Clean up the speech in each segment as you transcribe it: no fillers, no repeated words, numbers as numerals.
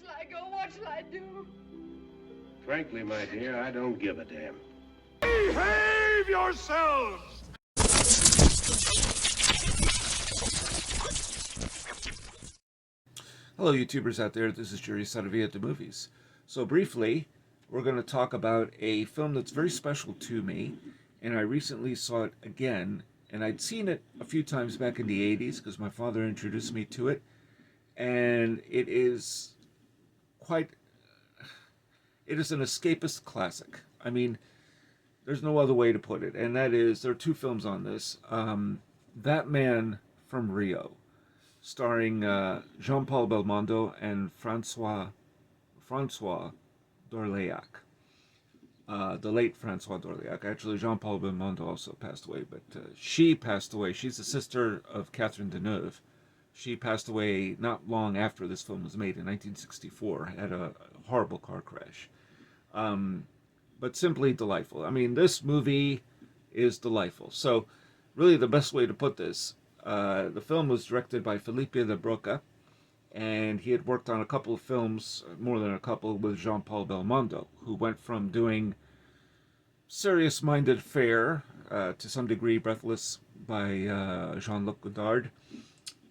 shall I go? What shall I do? Frankly, my dear, I don't give a damn. Behave yourselves! Hello, YouTubers out there. This is Saravia at the movies. So briefly, we're going to talk about a film that's very special to me, and I recently saw it again, and I'd seen it a few times back in the 80s because my father introduced me to it, and it is an escapist classic. I mean, there's no other way to put it, and that is, there are two films on this. That Man from Rio, starring Jean-Paul Belmondo and Francois Dorléac. The late Francois Dorléac. Actually, Jean-Paul Belmondo also passed away, but she passed away. She's the sister of Catherine Deneuve. She passed away not long after this film was made in 1964, had a horrible car crash. But simply delightful. I mean, this movie is delightful. So, really the best way to put this, the film was directed by Felipe de Broca, and he had worked on a couple of films, more than a couple, with Jean-Paul Belmondo, who went from doing serious-minded fare, to some degree Breathless by Jean-Luc Godard,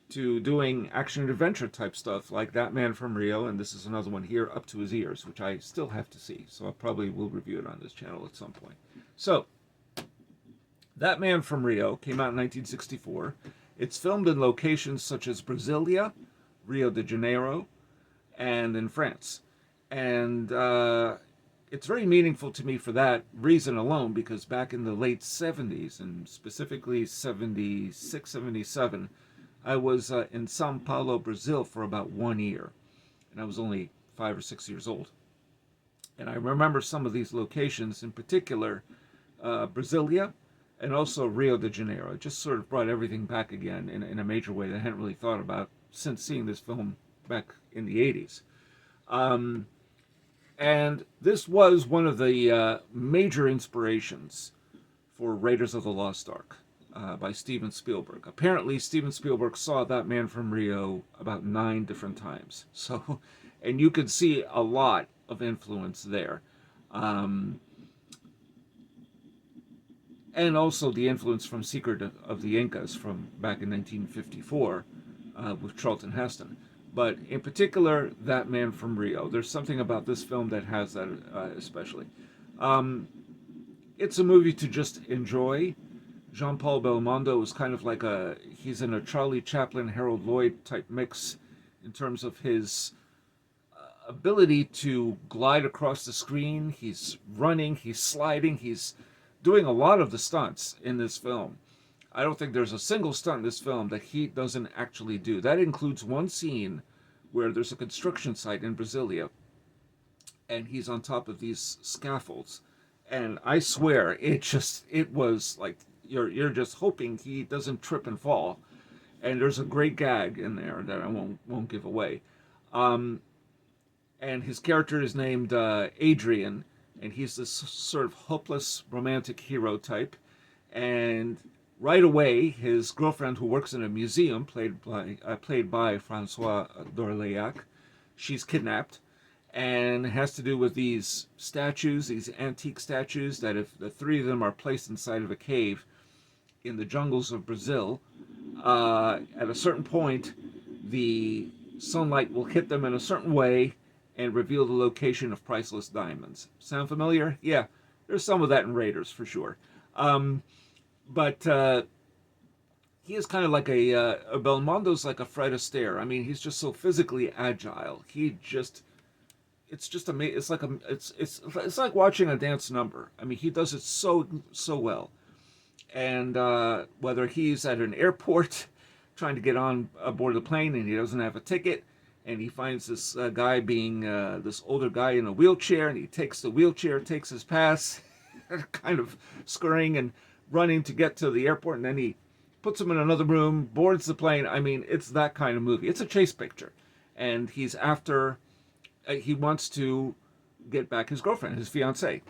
to doing action-adventure type stuff like That Man from Rio, and this is another one here, Up to His Ears, which I still have to see, so I probably will review it on this channel at some point. So, That Man from Rio came out in 1964. It's filmed in locations such as Brasilia, Rio de Janeiro, and in France. And it's very meaningful to me for that reason alone, because back in the late 70s, and specifically 76, 77, I was in Sao Paulo, Brazil for about 1 year. And I was only 5 or 6 years old. And I remember some of these locations, in particular, Brasilia, and also Rio de Janeiro. It just sort of brought everything back again in a major way that I hadn't really thought about since seeing this film back in the 80s. And this was one of the major inspirations for Raiders of the Lost Ark by Steven Spielberg. Apparently, Steven Spielberg saw That Man from Rio about 9 different times. So, and you could see a lot of influence there. And also the influence from Secret of the Incas from back in 1954 with Charlton Heston. But in particular, That Man from Rio. There's something about this film that has that especially. It's a movie to just enjoy. Jean-Paul Belmondo is kind of like he's in a Charlie Chaplin, Harold Lloyd type mix in terms of his ability to glide across the screen. He's running, he's sliding, he's doing a lot of the stunts in this film. I don't think there's a single stunt in this film that he doesn't actually do. That includes one scene where there's a construction site in Brasilia, and he's on top of these scaffolds. And I swear, it was like, you're just hoping he doesn't trip and fall. And there's a great gag in there that I won't give away. And his character is named Adrian, and he's this sort of hopeless romantic hero type. And right away, his girlfriend, who works in a museum, played by Francois Dorléac, she's kidnapped, and it has to do with these statues, these antique statues, that if the 3 of them are placed inside of a cave in the jungles of Brazil, at a certain point, the sunlight will hit them in a certain way and reveal the location of priceless diamonds. Sound familiar? Yeah, there's some of that in Raiders, for sure. But he is kind of like Belmondo's like a Fred Astaire. I mean, he's just so physically agile. It's just amazing. It's like watching a dance number. I mean, he does it so well. And whether he's at an airport trying to get on aboard the plane and he doesn't have a ticket, and he finds this guy being this older guy in a wheelchair, and he takes the wheelchair, takes his pass, kind of scurrying and running to get to the airport, and then he puts him in another room, boards the plane. I mean, it's that kind of movie. It's a chase picture. And he wants to get back his girlfriend, his fiancée.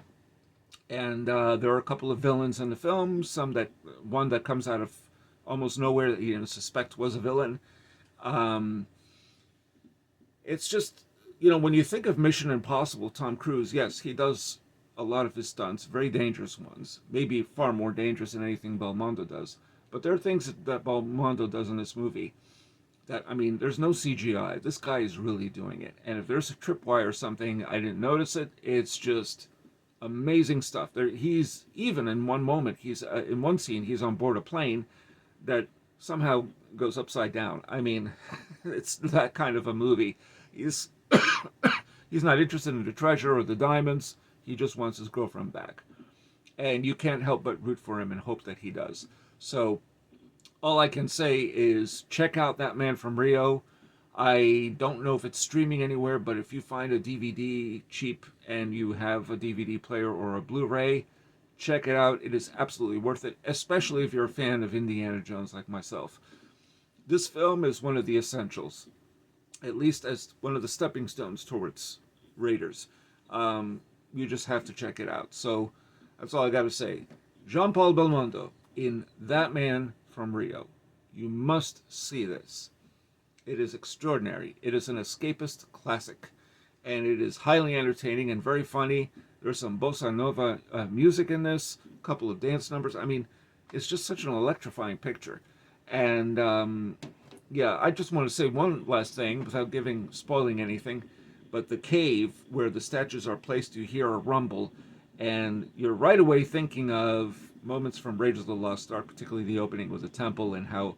And there are a couple of villains in the film, one that comes out of almost nowhere that you suspect was a villain. It's just when you think of Mission Impossible, Tom Cruise, yes, he does a lot of his stunts, very dangerous ones, maybe far more dangerous than anything Belmondo does. But there are things that Belmondo does in this movie that, I mean, there's no CGI. This guy is really doing it. And if there's a tripwire or something, I didn't notice it. It's just amazing stuff. He's, even in one moment, in one scene, he's on board a plane that somehow goes upside down. I mean, it's that kind of a movie. He's he's not interested in the treasure or the diamonds. He just wants his girlfriend back. And you can't help but root for him and hope that he does. So all I can say is check out That Man from Rio. I don't know if it's streaming anywhere, but if you find a DVD cheap and you have a DVD player or a Blu-ray, check it out. It is absolutely worth it, especially if you're a fan of Indiana Jones like myself. This film is one of the essentials, at least as one of the stepping stones towards Raiders. You just have to check it out. So that's all I got to say. Jean-Paul Belmondo in That Man from Rio. You must see this. It is extraordinary. It is an escapist classic, and it is highly entertaining and very funny. There's some bossa nova music in this, a couple of dance numbers. I mean, it's just such an electrifying picture. And yeah, I just want to say one last thing without spoiling anything. But the cave where the statues are placed, you hear a rumble, and you're right away thinking of moments from Raiders of the Lost Ark, particularly the opening with the temple and how,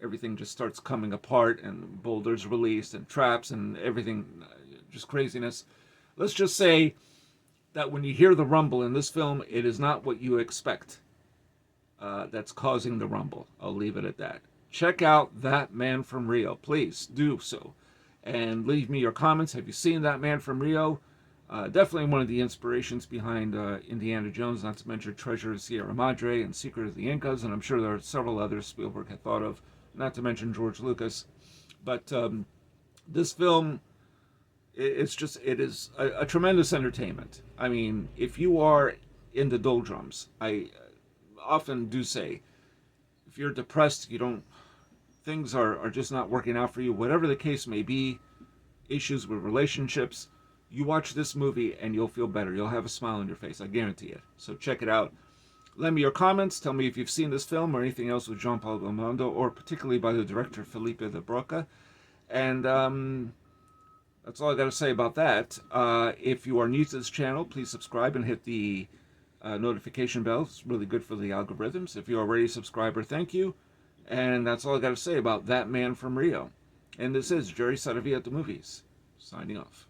everything just starts coming apart and boulders released and traps and everything, just craziness. Let's just say that when you hear the rumble in this film, it is not what you expect that's causing the rumble. I'll leave it at that. Check out That Man from Rio. Please do so. And leave me your comments. Have you seen That Man from Rio? Definitely one of the inspirations behind Indiana Jones, not to mention Treasure of Sierra Madre and Secret of the Incas, and I'm sure there are several others Spielberg had thought of, not to mention George Lucas. But this film, it is a tremendous entertainment. I mean, if you are in the doldrums, I often do say, if you're depressed, things are just not working out for you, whatever the case may be, issues with relationships, you watch this movie and you'll feel better. You'll have a smile on your face. I guarantee it. So check it out. Lend me your comments. Tell me if you've seen this film or anything else with Jean-Paul Belmondo, or particularly by the director Felipe de Broca. And that's all I got to say about that. If you are new to this channel, please subscribe and hit the notification bell. It's really good for the algorithms. If you're already a subscriber, thank you. And that's all I got to say about That Man from Rio. And this is Jerry Saravia at the Movies, signing off.